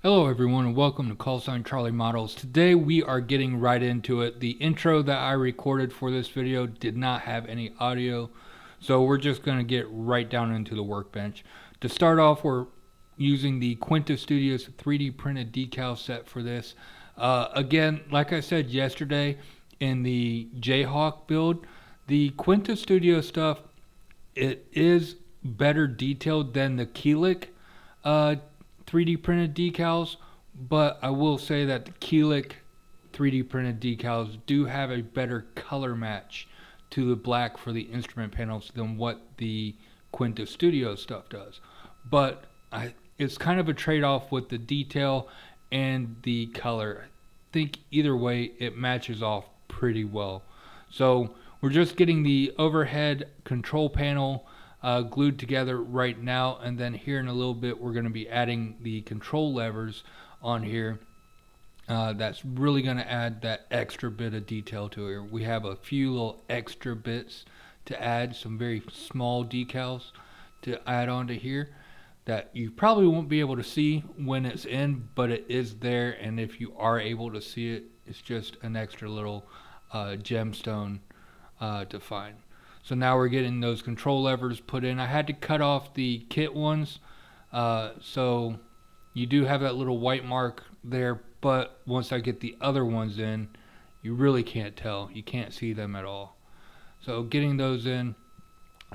Hello everyone and welcome to Callsign Charlie Models. Today we are getting right into it. The intro that I recorded for this video did not have any audio, so we're just going to get right down into the workbench. To start off, we're using the Quinta Studios 3D printed decal set for this. Again, like I said yesterday in the Seahawk build, the Quinta Studio stuff, it is better detailed than the Keelik 3D printed decals, but I will say that the Keelik 3D printed decals do have a better color match to the black for the instrument panels than what the Quinta Studio stuff does. But it's kind of a trade-off with the detail and the color. I think either way it matches off pretty well. So we're just getting the overhead control panel glued together right now, and then here in a little bit we're going to be adding the control levers on here. That's really going to add that extra bit of detail to it. We have a few little extra bits to add, some very small decals to add onto here that you probably won't be able to see when it's in, but it is there, and if you are able to see it, it's just an extra little gemstone to find. So now we're getting those control levers put in. I had to cut off the kit ones, so you do have that little white mark there, but once I get the other ones in, you really can't tell. You can't see them at all. So getting those in,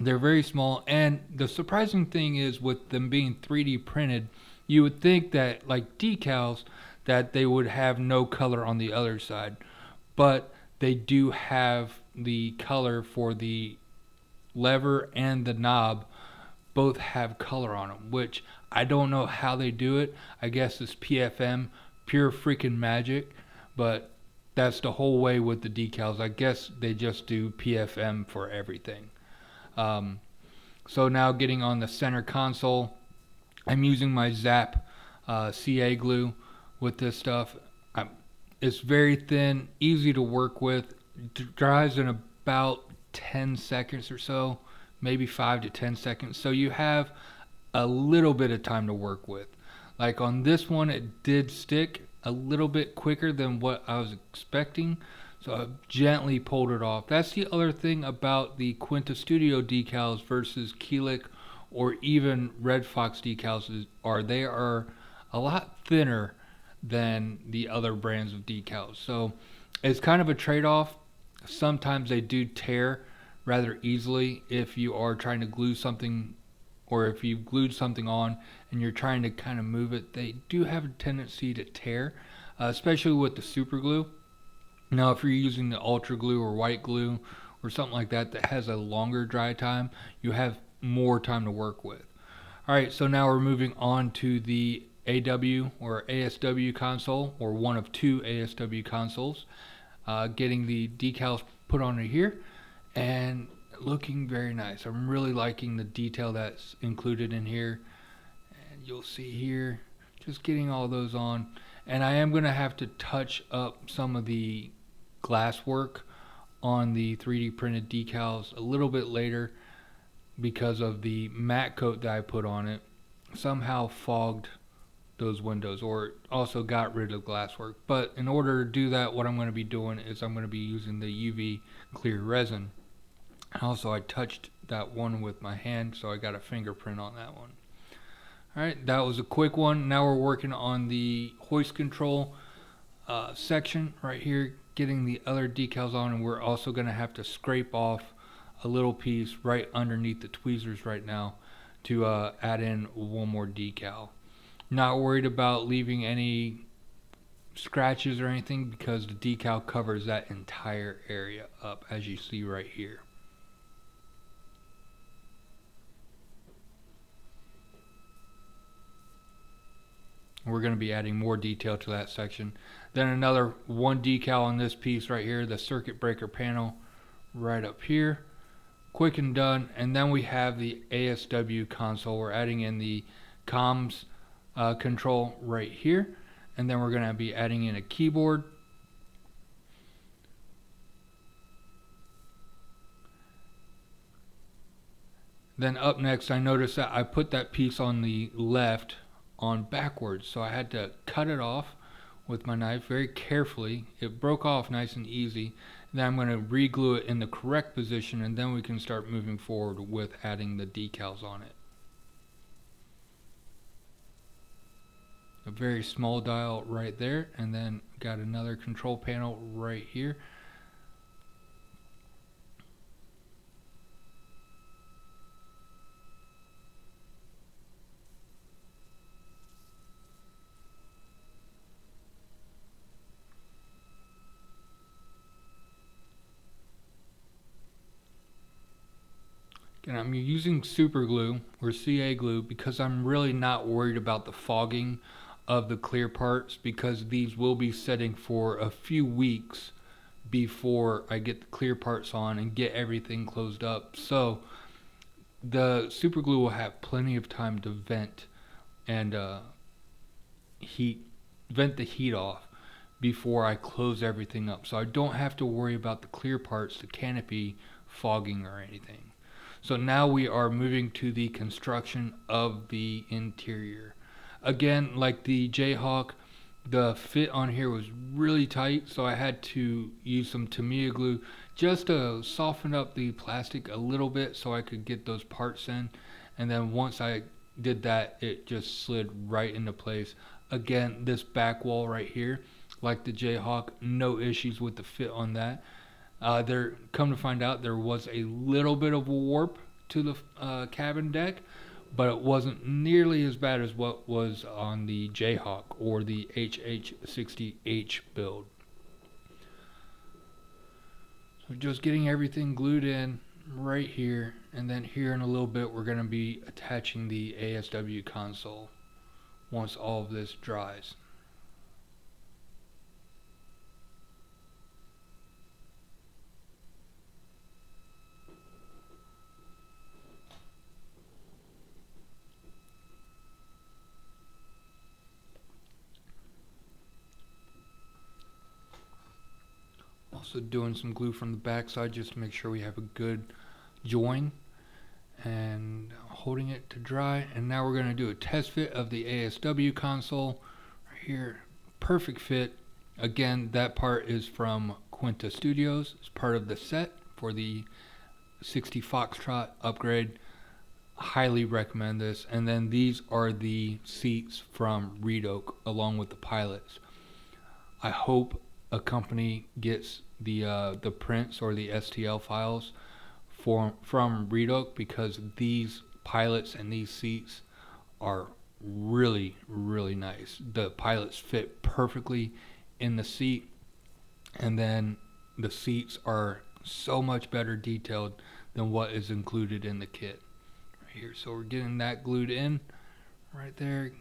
they're very small, and the surprising thing is with them being 3D printed, you would think that like decals that they would have no color on the other side, but they do have the color for the lever and the knob. Both have color on them, which I don't know how they do it. I guess it's PFM, pure freaking magic, but that's the whole way with the decals. I guess they just do PFM for everything. So now getting on the center console, I'm using my Zap CA glue with this stuff. It's very thin, easy to work with, dries in about 10 seconds or so, maybe 5 to 10 seconds. So you have a little bit of time to work with. Like on this one, it did stick a little bit quicker than what I was expecting, so I gently pulled it off. That's the other thing about the Quinta Studio decals versus Keelik or even Red Fox decals they are a lot thinner than the other brands of decals. So it's kind of a trade-off. Sometimes they do tear rather easily if you are trying to glue something, or if you've glued something on and you're trying to kind of move it, they do have a tendency to tear, especially with the super glue. Now if you're using the ultra glue or white glue or something like that that has a longer dry time, you have more time to work with. Alright, so now we're moving on to the AW or ASW console, or one of two ASW consoles. Getting the decals put on here and looking very nice. I'm really liking the detail that's included in here, and you'll see here just getting all those on. And I am going to have to touch up some of the glass work on the 3D printed decals a little bit later, because of the matte coat that I put on it somehow fogged those windows, or also got rid of glasswork. But in order to do that, what I'm going to be doing is I'm going to be using the UV clear resin. Also, I touched that one with my hand, so I got a fingerprint on that one. Alright, that was a quick one. Now we're working on the hoist control section right here, getting the other decals on, and we're also going to have to scrape off a little piece right underneath the tweezers right now to add in one more decal. Not worried about leaving any scratches or anything, because the decal covers that entire area up, as you see right here. We're going to be adding more detail to that section. Then another one decal on this piece right here, the circuit breaker panel right up here. Quick and done. And then we have the ASW console. We're adding in the comms control right here, and then we're going to be adding in a keyboard. Then up next, I noticed that I put that piece on the left on backwards, so I had to cut it off with my knife very carefully. It broke off nice and easy. Then I'm going to re-glue it in the correct position, and then we can start moving forward with adding the decals on it. A very small dial right there, and then got another control panel right here. And I'm using super glue or CA glue because I'm really not worried about the fogging of the clear parts, because these will be setting for a few weeks before I get the clear parts on and get everything closed up. So the super glue will have plenty of time to vent and vent the heat off before I close everything up. So I don't have to worry about the clear parts, the canopy fogging or anything. So now we are moving to the construction of the interior. Again, like the Jayhawk, the fit on here was really tight, so I had to use some Tamiya glue just to soften up the plastic a little bit so I could get those parts in. And then once I did that, it just slid right into place. Again, this back wall right here, like the Jayhawk, no issues with the fit on that. Come to find out, there was a little bit of a warp to the cabin deck, but it wasn't nearly as bad as what was on the Jayhawk or the SH-60F build. So just getting everything glued in right here, and then here in a little bit we're going to be attaching the ASW console once all of this dries. Also doing some glue from the back side just to make sure we have a good join, and holding it to dry. And now we're going to do a test fit of the ASW console right here. Perfect fit. Again, that part is from Quinta Studios. It's part of the set for the 60 Foxtrot upgrade. Highly recommend this. And then these are the seats from Reedoak along with the pilots. I hope a company gets the prints or the STL files from Reedoak, because these pilots and these seats are really nice. The pilots fit perfectly in the seat, and then the seats are so much better detailed than what is included in the kit right here. So we're getting that glued in right there.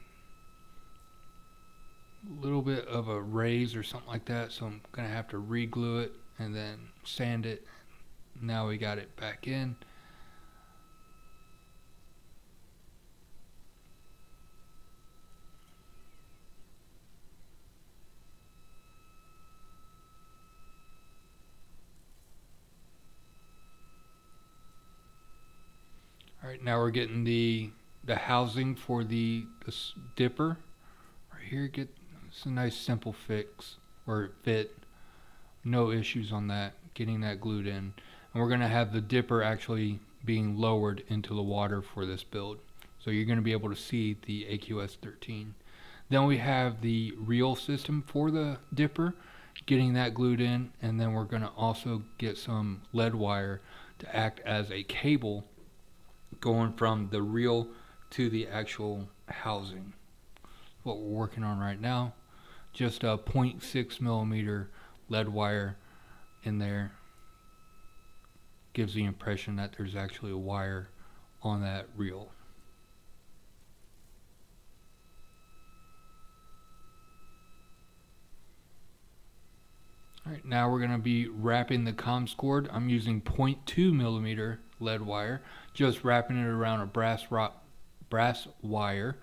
Little bit of a raise or something like that, so I'm gonna have to re-glue it and then sand it. Now we got it back in. Alright, now we're getting the housing for this dipper right here. It's a nice simple fix or fit, no issues on that, getting that glued in. And we're going to have the dipper actually being lowered into the water for this build, so you're going to be able to see the AQS-13. Then we have the reel system for the dipper, getting that glued in, and then we're going to also get some lead wire to act as a cable going from the reel to the actual housing. What we're working on right now, just a 0.6 millimeter lead wire in there. Gives the impression that there's actually a wire on that reel. Alright, now we're going to be wrapping the comms cord. I'm using 0.2 millimeter lead wire, just wrapping it around a brass wire.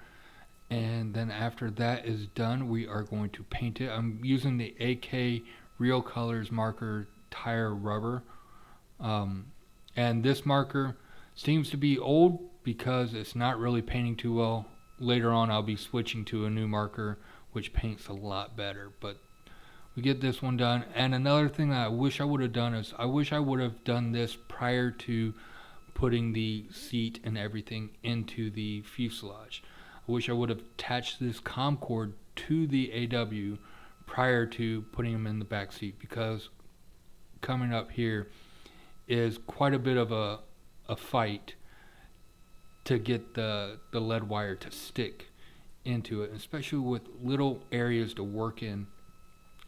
And then after that is done, we are going to paint it. I'm using the AK Real Colors marker tire rubber. And this marker seems to be old because it's not really painting too well later on I'll be switching to a new marker which paints a lot better. But we get this one done. And another thing that I wish I would have done is I wish I would have done this prior to putting the seat and everything into the fuselage. I wish I would have attached this COM cord to the AW prior to putting them in the back seat, because coming up here is quite a bit of a fight to get the lead wire to stick into it, especially with little areas to work in.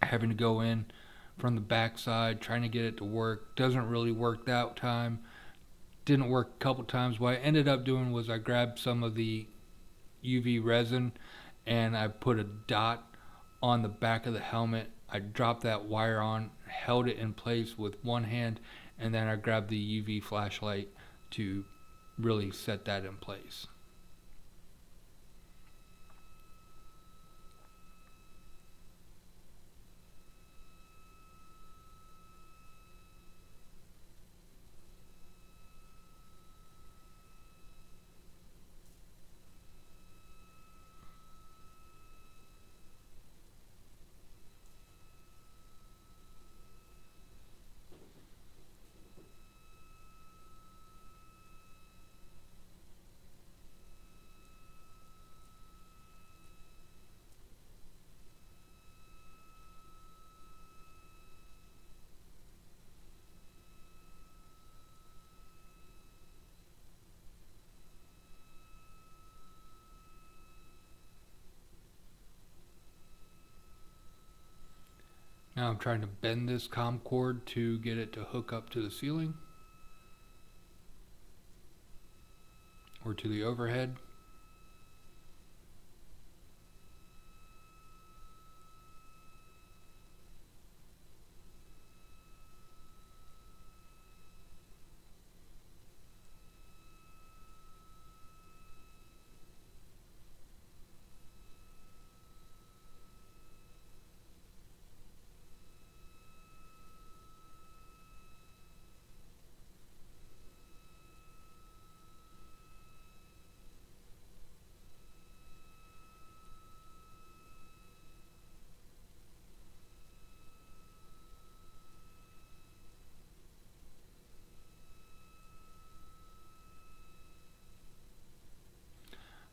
Having to go in from the back side, trying to get it to work. Doesn't really work that time. Didn't work a couple times. What I ended up doing was I grabbed some of the UV resin and I put a dot on the back of the helmet. I dropped that wire on, held it in place with one hand, and then I grabbed the UV flashlight to really set that in place. Now I'm trying to bend this COM cord to get it to hook up to the ceiling or to the overhead.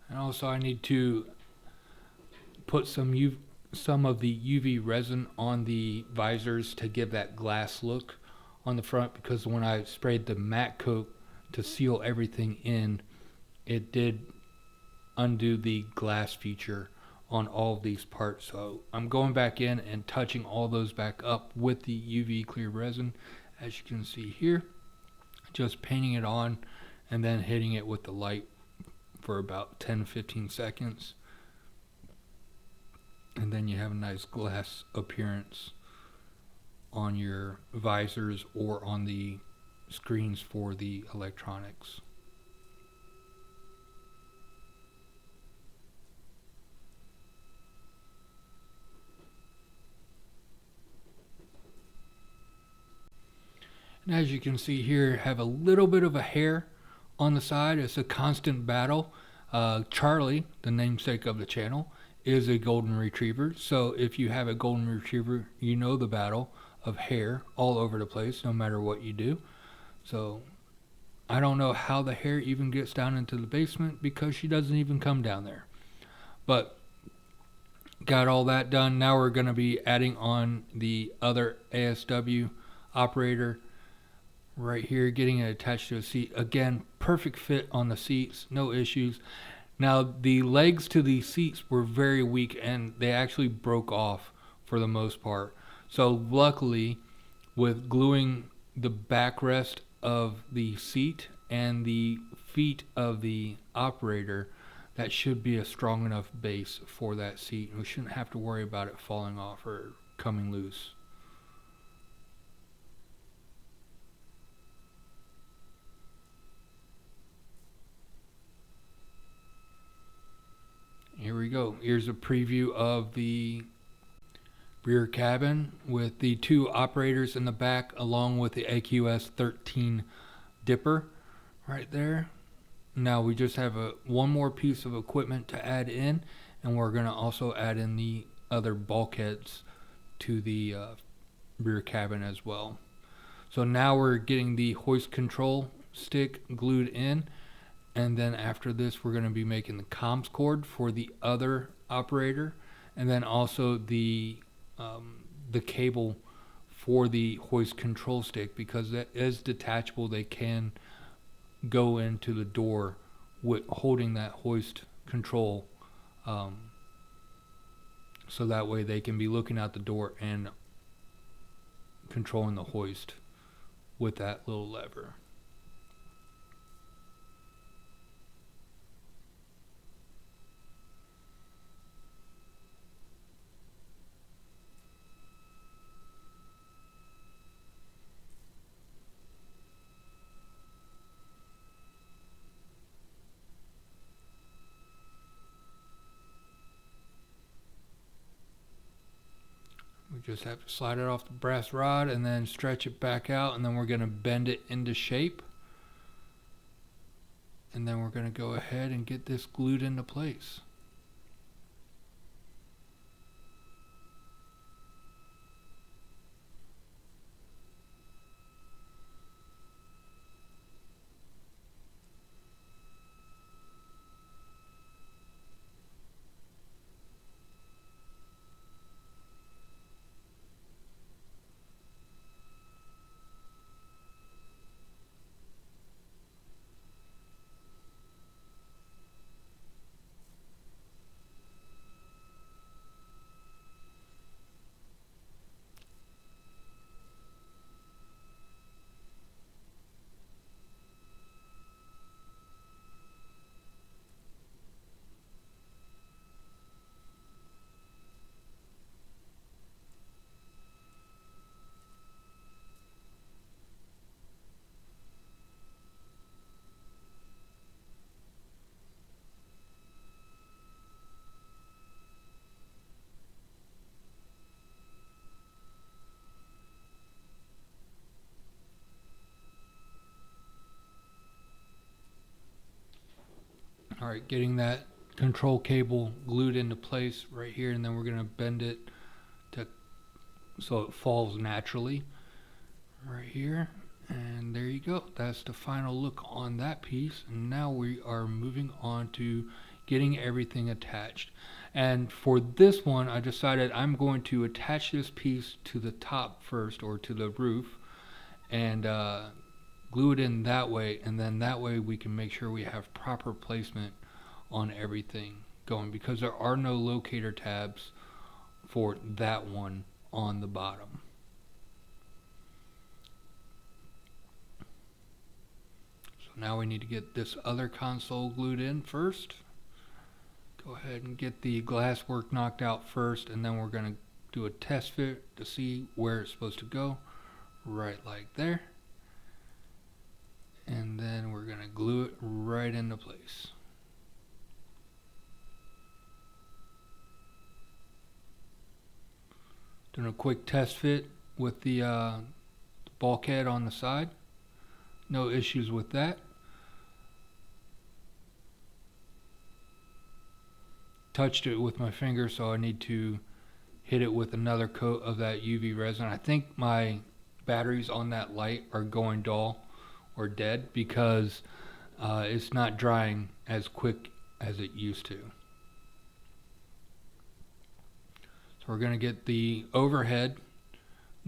And also I need to put some of the UV resin on the visors to give that glass look on the front, because when I sprayed the matte coat to seal everything in, it did undo the glass feature on all of these parts. So I'm going back in and touching all those back up with the UV clear resin, as you can see here. Just painting it on and then hitting it with the light for about 10-15 seconds, and then you have a nice glass appearance on your visors or on the screens for the electronics. And as you can see here, have a little bit of a hair on the side. It's a constant battle. Charlie, the namesake of the channel, is a golden retriever. So if you have a golden retriever, you know the battle of hair all over the place, no matter what you do. So I don't know how the hair even gets down into the basement, because she doesn't even come down there. But got all that done. Now we're going to be adding on the other ASW operator right here, getting it attached to a seat. Again, perfect fit on the seats, no issues. Now the legs to the seats were very weak and they actually broke off for the most part. So luckily, with gluing the backrest of the seat and the feet of the operator, that should be a strong enough base for that seat. We shouldn't have to worry about it falling off or coming loose. Here we go. Here's a preview of the rear cabin with the two operators in the back, along with the AQS 13 dipper right there. Now we just have one more piece of equipment to add in, and we're going to also add in the other bulkheads to the rear cabin as well. So now we're getting the hoist control stick glued in, and then after this we're going to be making the comms cord for the other operator, and then also the cable for the hoist control stick, because that is detachable. They can go into the door with holding that hoist control, so that way they can be looking out the door and controlling the hoist with that little lever. We just have to slide it off the brass rod and then stretch it back out, and then we're going to bend it into shape. And then we're going to go ahead and get this glued into place. Alright, getting that control cable glued into place right here, and then we're going to bend it so it falls naturally right here. And there you go. That's the final look on that piece. And now we are moving on to getting everything attached. And for this one, I decided I'm going to attach this piece to the top first, or to the roof, and glue it in that way, and then that way we can make sure we have proper placement on everything going, because there are no locator tabs for that one on the bottom. So now we need to get this other console glued in first. Go ahead and get the glass work knocked out first, and then we're going to do a test fit to see where it's supposed to go, right like there. And then we're going to glue it right into place. Doing a quick test fit with the bulkhead on the side. No issues with that. Touched it with my finger, so I need to hit it with another coat of that UV resin. I think my batteries on that light are going dull or dead, because it's not drying as quick as it used to. So we're going to get the overhead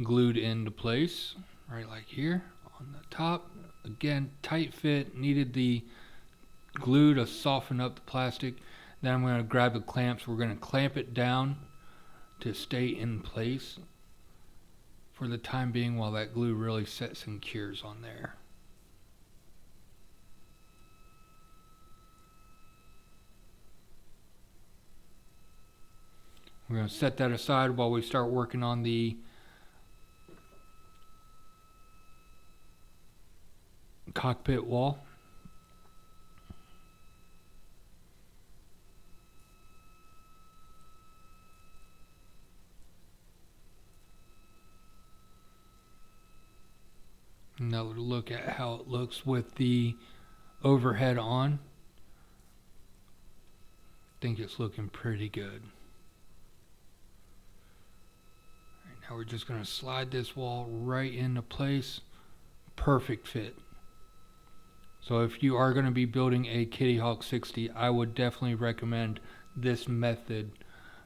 glued into place right like here on the top. Again, tight fit, needed the glue to soften up the plastic. Then I'm going to grab the clamps. We're going to clamp it down to stay in place for the time being while that glue really sets and cures on there. We're going to set that aside while we start working on the cockpit wall. Another look at how it looks with the overhead on. I think it's looking pretty good. Right, now we're just going to slide this wall right into place. Perfect fit. So if you are going to be building a Kitty Hawk 60, I would definitely recommend this method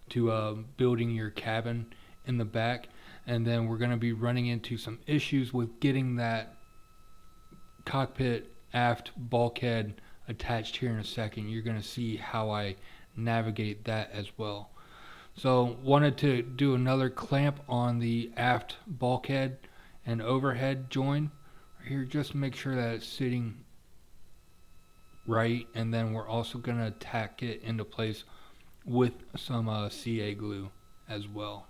to building your cabin in the back. And then we're going to be running into some issues with getting that cockpit aft bulkhead attached here in a second. You're going to see how I navigate that as well. So wanted to do another clamp on the aft bulkhead and overhead join right here, just to make sure that it's sitting right. And then we're also going to tack it into place with some CA glue as well.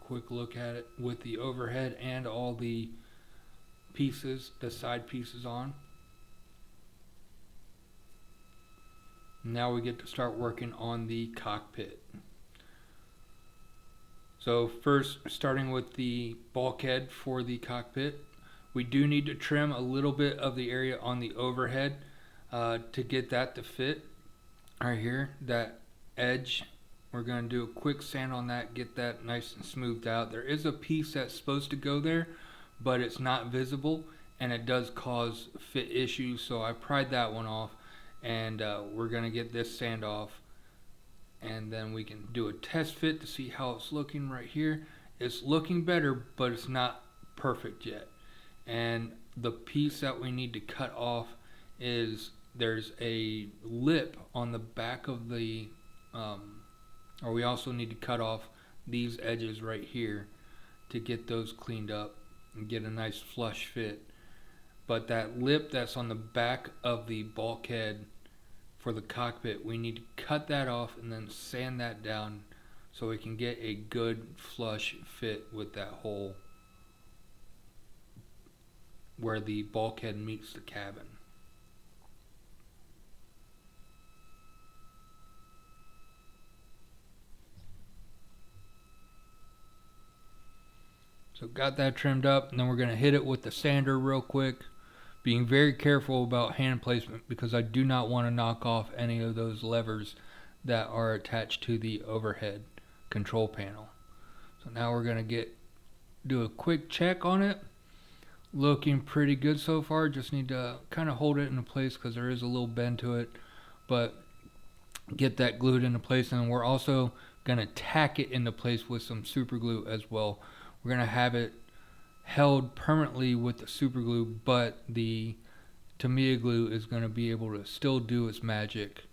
Quick look at it with the overhead and all the pieces, the side pieces on. Now we get to start working on the cockpit. So first, starting with the bulkhead for the cockpit, we do need to trim a little bit of the area on the overhead to get that to fit. Right here, that edge, we're going to do a quick sand on that, get that nice and smoothed out. There is a piece that's supposed to go there, but it's not visible, and it does cause fit issues, so I pried that one off, and we're going to get this sand off, and then we can do a test fit to see how it's looking right here. It's looking better, but it's not perfect yet. And the piece that we need to cut off is there's a lip on the back of the or we also need to cut off these edges right here to get those cleaned up and get a nice flush fit. But that lip that's on the back of the bulkhead for the cockpit, we need to cut that off and then sand that down so we can get a good flush fit with that hole where the bulkhead meets the cabin. So got that trimmed up, and then we're going to hit it with the sander real quick, being very careful about hand placement because I do not want to knock off any of those levers that are attached to the overhead control panel. So now we're going to do a quick check on it. Looking pretty good so far. Just need to kind of hold it into place because there is a little bend to it, but get that glued into place. And we're also going to tack it into place with some super glue as well. We're going to have it held permanently with the super glue, but the Tamiya glue is going to be able to still do its magic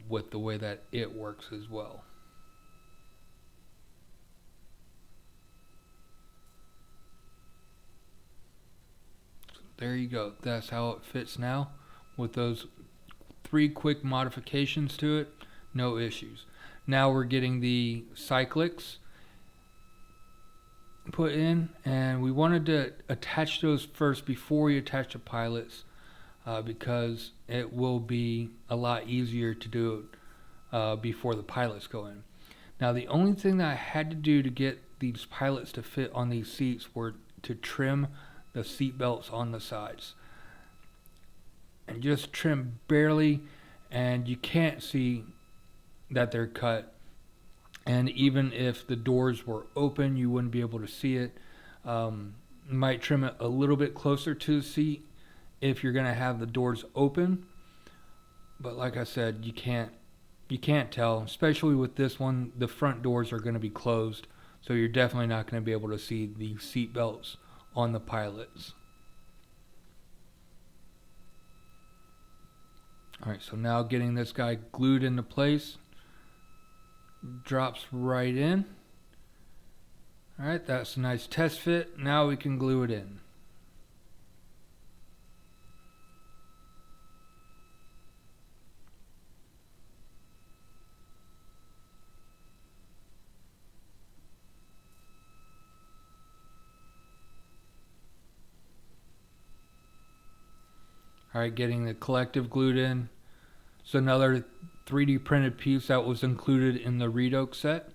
with the way that it works as well. So there you go. That's how it fits now with those 3 quick modifications to it. No issues. Now we're getting the cyclics put in, and we wanted to attach those first before we attach the pilots because it will be a lot easier to do it before the pilots go in. Now the only thing that I had to do to get these pilots to fit on these seats were to trim the seat belts on the sides, and just trim barely, and you can't see that they're cut. And even if the doors were open, you wouldn't be able to see it. Might trim it a little bit closer to the seat if you're going to have the doors open. But like I said, you can't tell, especially with this one. The front doors are going to be closed, so you're definitely not going to be able to see the seat belts on the pilots. Alright, so now getting this guy glued into place. drops right in. Alright, that's a nice test fit. Now we can glue it in. Alright, getting the collective glued in. So another 3D printed piece that was included in the Reedoak set.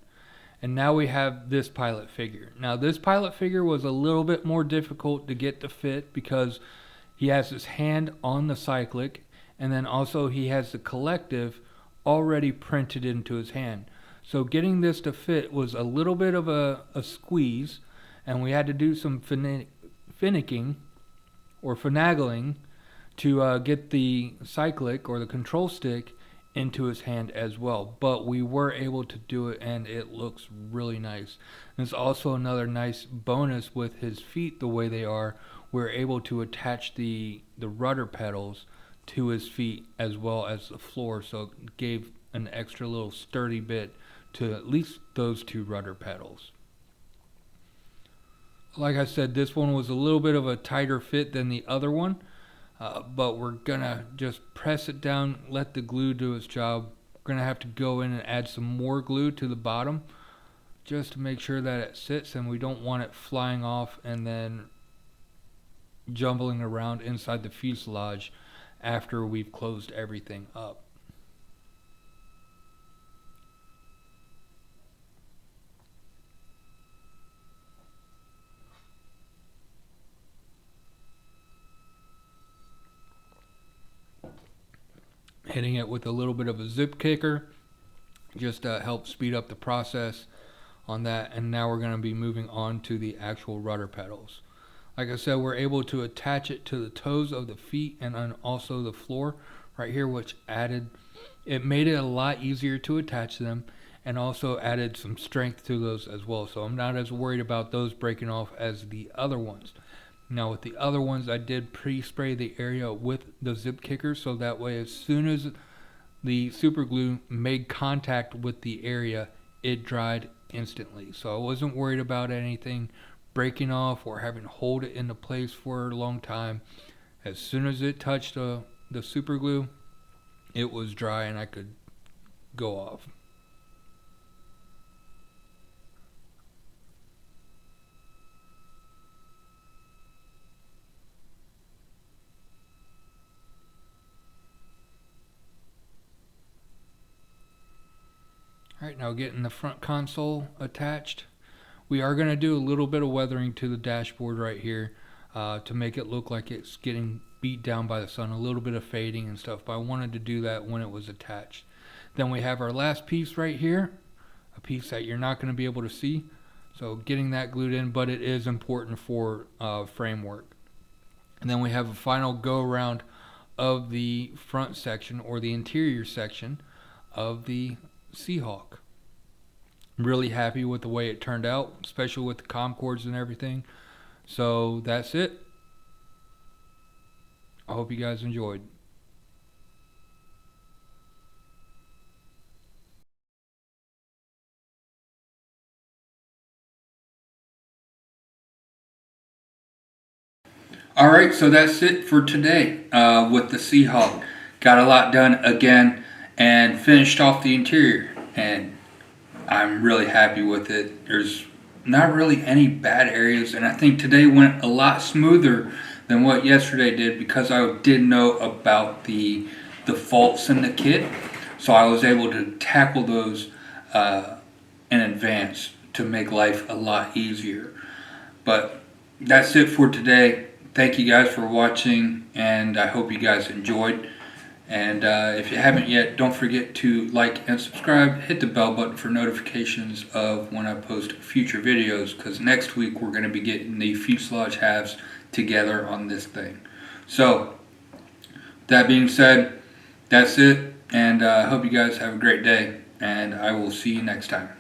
And now we have this pilot figure. Now this pilot figure was a little bit more difficult to get to fit because he has his hand on the cyclic, and then also he has the collective already printed into his hand. So getting this to fit was a little bit of a squeeze, and we had to do some finagling to get the cyclic or the control stick into his hand as well, but we were able to do it, and it looks really nice. There's also another nice bonus with his feet the way they are. We're able to attach the rudder pedals to his feet as well as the floor, so it gave an extra little sturdy bit to at least those two rudder pedals. Like I said, this one was a little bit of a tighter fit than the other one. But we're gonna just press it down, let the glue do its job. We're gonna have to go in and add some more glue to the bottom just to make sure that it sits, and we don't want it flying off and then jumbling around inside the fuselage after we've closed everything up. Hitting it with a little bit of a zip kicker just to help speed up the process on that. And now we're going to be moving on to the actual rudder pedals. Like I said, we're able to attach it to the toes of the feet and then also the floor right here, which made it a lot easier to attach them, and also added some strength to those as well. So I'm not as worried about those breaking off as the other ones. Now with the other ones, I did pre-spray the area with the zip kicker, so that way as soon as the super glue made contact with the area, it dried instantly. So I wasn't worried about anything breaking off or having to hold it into place for a long time. As soon as it touched the super glue, it was dry and I could go off. Alright, now getting the front console attached. We are going to do a little bit of weathering to the dashboard right here to make it look like it's getting beat down by the sun, a little bit of fading and stuff, but I wanted to do that when it was attached. Then we have our last piece right here, a piece that you're not going to be able to see, so getting that glued in, but it is important for framework. And then we have a final go around of the front section or the interior section of the Seahawk. I'm really happy with the way it turned out, especially with the comm cords and everything. So that's it. I hope you guys enjoyed. Alright, so that's it for today with the Seahawk. Got a lot done again and finished off the interior, and I'm really happy with it. There's not really any bad areas, and I think today went a lot smoother than what yesterday did because I did know about the faults in the kit, so I was able to tackle those in advance to make life a lot easier. But that's it for today. Thank you guys for watching, and I hope you guys enjoyed. And if you haven't yet, don't forget to like and subscribe. Hit the bell button for notifications of when I post future videos, because next week we're going to be getting the fuselage halves together on this thing. So, that being said, that's it. And I hope you guys have a great day, and I will see you next time.